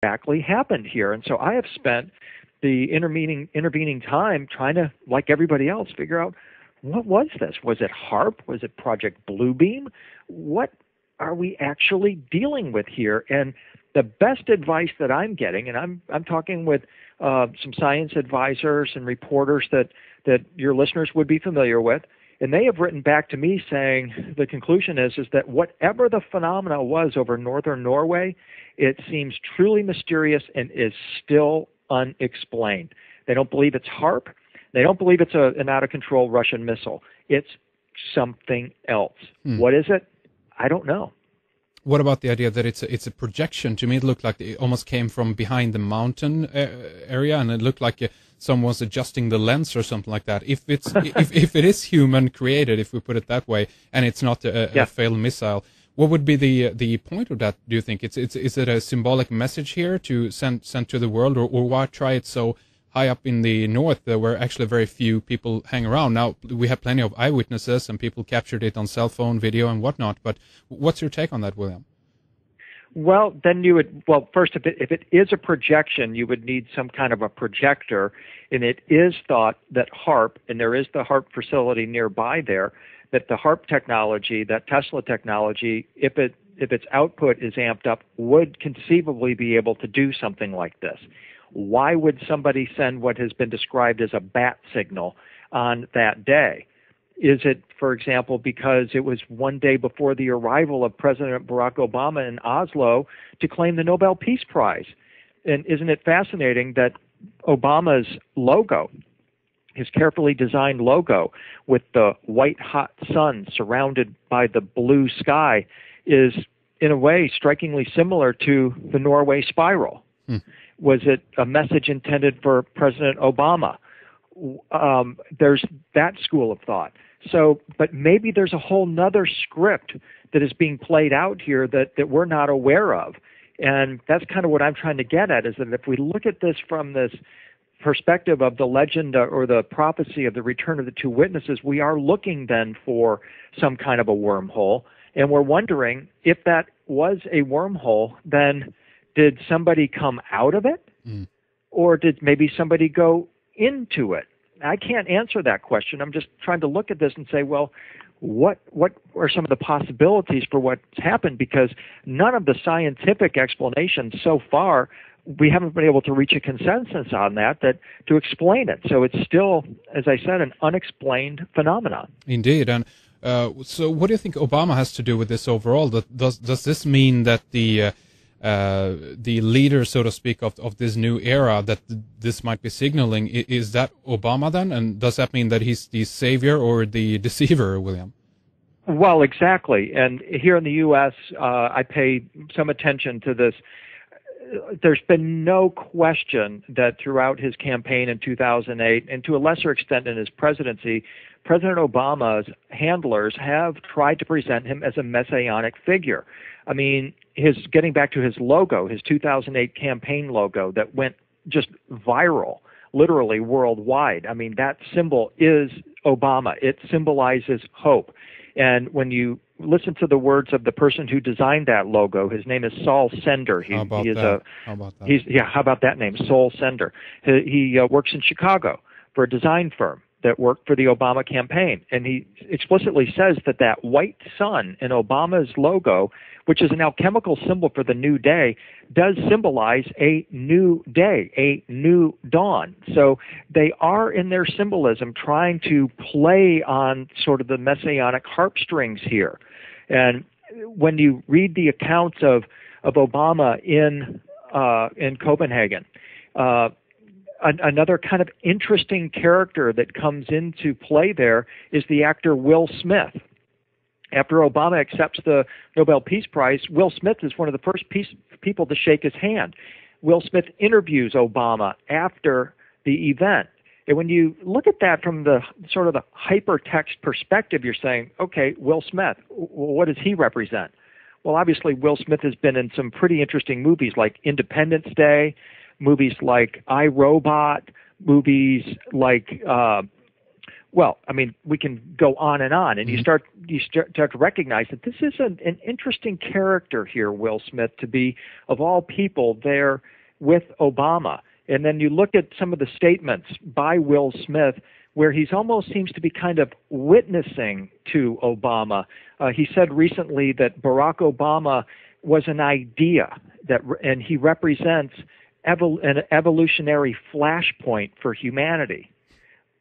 exactly happened here. And so I have spent the intervening time trying to, like everybody else, figure out, what was this? Was it HAARP? Was it Project Bluebeam? What are we actually dealing with here? And the best advice that I'm getting, and I'm talking with some science advisors and reporters that your listeners would be familiar with, and they have written back to me saying the conclusion is that whatever the phenomena was over northern Norway, it seems truly mysterious and is still unexplained. They don't believe it's HAARP. They don't believe it's an out-of-control Russian missile. It's something else. What is it? I don't know. What about the idea that it's a projection? To me, it looked like it almost came from behind the mountain area, and it looked like someone's adjusting the lens or something like that. If it's if it is human created, if we put it that way, and it's not a failed missile, what would be the point of that? Do you think is it a symbolic message here to send to the world, or why try it so high up in the north where actually very few people hang around? Now, we have plenty of eyewitnesses and people captured it on cell phone video and whatnot, but what's your take on that, William? Well, then first, if it is a projection, you would need some kind of a projector, and it is thought that HAARP, and there is the HAARP facility nearby there, that the HAARP technology, that Tesla technology, if its output is amped up, would conceivably be able to do something like this. Why would somebody send what has been described as a bat signal on that day? Is it, for example, because it was one day before the arrival of President Barack Obama in Oslo to claim the Nobel Peace Prize? And isn't it fascinating that Obama's logo, his carefully designed logo with the white hot sun surrounded by the blue sky, is in a way strikingly similar to the Norway spiral? Was it a message intended for President Obama? There's that school of thought. So, but maybe there's a whole nother script that is being played out here that we're not aware of. And that's kind of what I'm trying to get at, is that if we look at this from this perspective of the legend or the prophecy of the return of the two witnesses, we are looking then for some kind of a wormhole. And we're wondering, if that was a wormhole, then did somebody come out of it? Or did maybe somebody go into it? I can't answer that question. I'm just trying to look at this and say, well, what are some of the possibilities for what's happened? Because none of the scientific explanations so far, we haven't been able to reach a consensus on that to explain it. So it's still, as I said, an unexplained phenomenon. Indeed. And so what do you think Obama has to do with this overall? Does this mean that the leader, so to speak, of this new era that this might be signaling, is that Obama then? And does that mean that he's the savior or the deceiver, William? Well, exactly. And here in the U.S., I pay some attention to this. There's been no question that throughout his campaign in 2008, and to a lesser extent in his presidency, President Obama's handlers have tried to present him as a messianic figure. I mean, getting back to his logo, his 2008 campaign logo that went just viral, literally worldwide. I mean, that symbol is Obama. It symbolizes hope. And when you listen to the words of the person who designed that logo, his name is Saul Sender. How about that? How about that name, Saul Sender? He works in Chicago for a design firm that worked for the Obama campaign. And he explicitly says that white sun in Obama's logo, which is an alchemical symbol for the new day, does symbolize a new day, a new dawn. So they are, in their symbolism, trying to play on sort of the messianic harpstrings here. And when you read the accounts of Obama in Copenhagen, another kind of interesting character that comes into play there is the actor Will Smith. After Obama accepts the Nobel Peace Prize, Will Smith is one of the first people to shake his hand. Will Smith interviews Obama after the event. And when you look at that from the sort of the hypertext perspective, you're saying, okay, Will Smith, what does he represent? Well, obviously, Will Smith has been in some pretty interesting movies like Independence Day, movies like I, Robot, movies like Well, I mean, we can go on, and you start to recognize that this is an interesting character here, Will Smith, to be, of all people, there with Obama. And then you look at some of the statements by Will Smith where he's almost seems to be kind of witnessing to Obama. He said recently that Barack Obama was an idea, and he represents an evolutionary flashpoint for humanity.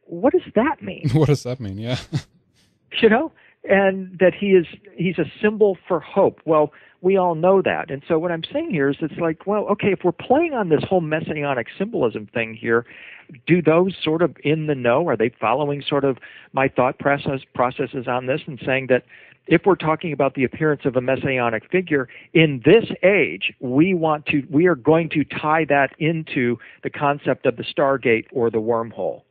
What does that mean? What does that mean? Yeah. You know, and that he's a symbol for hope. Well, we all know that. And so what I'm saying here is it's like, well, okay, if we're playing on this whole messianic symbolism thing here, do those sort of in the know? Are they following sort of my thought processes on this and saying that if we're talking about the appearance of a messianic figure in this age, we are going to tie that into the concept of the Stargate or the wormhole.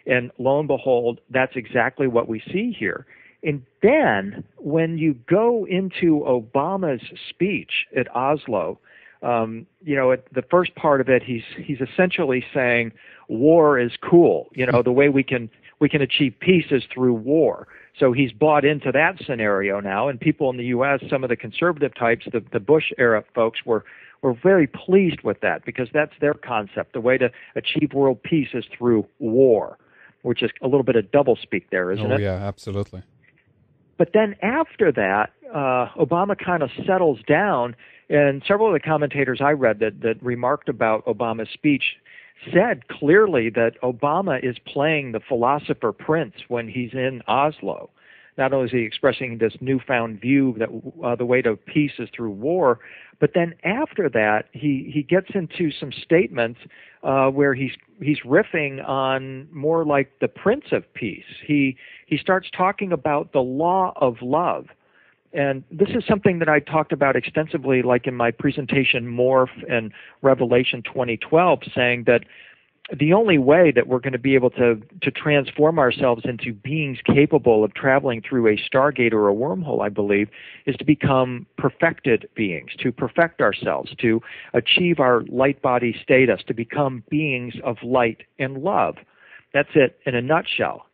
And lo and behold, that's exactly what we see here. And then when you go into Obama's speech at Oslo, at the first part of it, he's essentially saying war is cool. You know, the way we can achieve peace is through war. So he's bought into that scenario now, and people in the U.S., some of the conservative types, the Bush era folks, were very pleased with that because that's their concept. The way to achieve world peace is through war, which is a little bit of doublespeak there, isn't it? Oh, yeah, absolutely. But then after that, Obama kind of settles down, and several of the commentators I read that remarked about Obama's speech said clearly that Obama is playing the philosopher prince when he's in Oslo. Not only is he expressing this newfound view that the way to peace is through war, but then after that, he gets into some statements where he's riffing on more like the Prince of Peace. He starts talking about the law of love. And this is something that I talked about extensively, like in my presentation Morph and Revelation 2012, saying that the only way that we're going to be able to transform ourselves into beings capable of traveling through a stargate or a wormhole, I believe, is to become perfected beings, to perfect ourselves, to achieve our light body status, to become beings of light and love. That's it in a nutshell.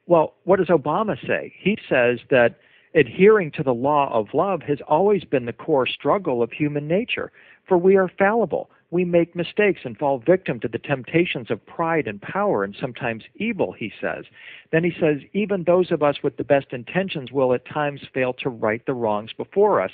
Well, what does Obama say? He says that adhering to the law of love has always been the core struggle of human nature, for we are fallible. We make mistakes and fall victim to the temptations of pride and power and sometimes evil, he says. Then he says, even those of us with the best intentions will at times fail to right the wrongs before us.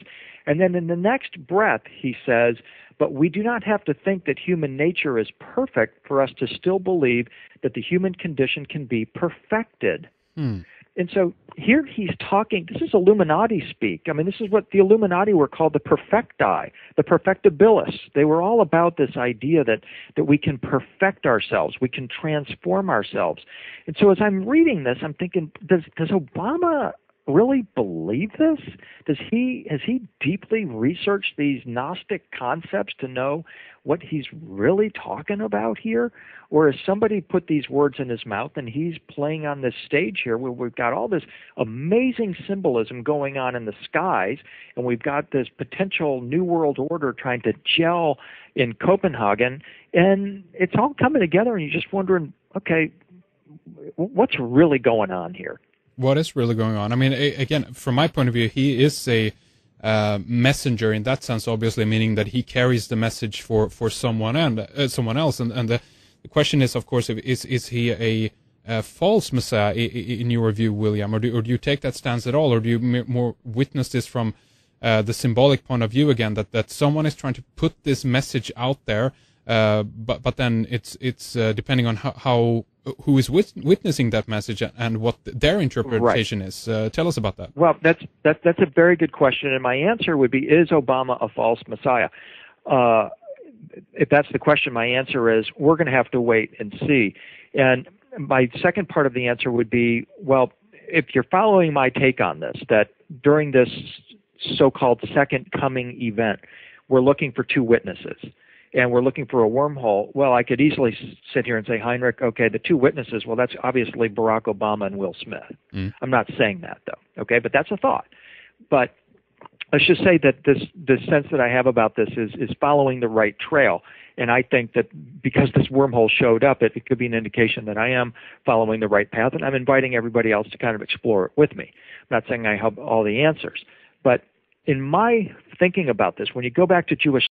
And then in the next breath, he says, but we do not have to think that human nature is perfect for us to still believe that the human condition can be perfected. And so here he's talking, this is Illuminati speak. I mean, this is what the Illuminati were called, the perfecti, the perfectibilists. They were all about this idea that we can perfect ourselves, we can transform ourselves. And so as I'm reading this, I'm thinking, does Obama really believe this? Has he deeply researched these Gnostic concepts to know what he's really talking about here? Or has somebody put these words in his mouth and he's playing on this stage here where we've got all this amazing symbolism going on in the skies, and we've got this potential New World Order trying to gel in Copenhagen, and it's all coming together, and you're just wondering, okay, what's really going on here? What is really going on? I mean, again, from my point of view, he is a messenger in that sense, obviously, meaning that he carries the message for someone else. And the question is, of course, is he a false messiah in your view, William, or do you take that stance at all, or do you more witness this from the symbolic point of view again, that someone is trying to put this message out there, but then it's depending on who is witnessing that message and what their interpretation is. Tell us about that. Well, that's a very good question, and my answer would be: is Obama a false messiah? If that's the question, my answer is we're going to have to wait and see. And my second part of the answer would be, well, if you're following my take on this, that during this so-called second coming event, we're looking for two witnesses, and we're looking for a wormhole. Well, I could easily sit here and say, Heinrich, okay, the two witnesses, well, that's obviously Barack Obama and Will Smith. I'm not saying that, though, okay, but that's a thought. But let's just say that this sense that I have about this is following the right trail. And I think that because this wormhole showed up, it could be an indication that I am following the right path, and I'm inviting everybody else to kind of explore it with me. I'm not saying I have all the answers, but in my thinking about this, when you go back to Jewish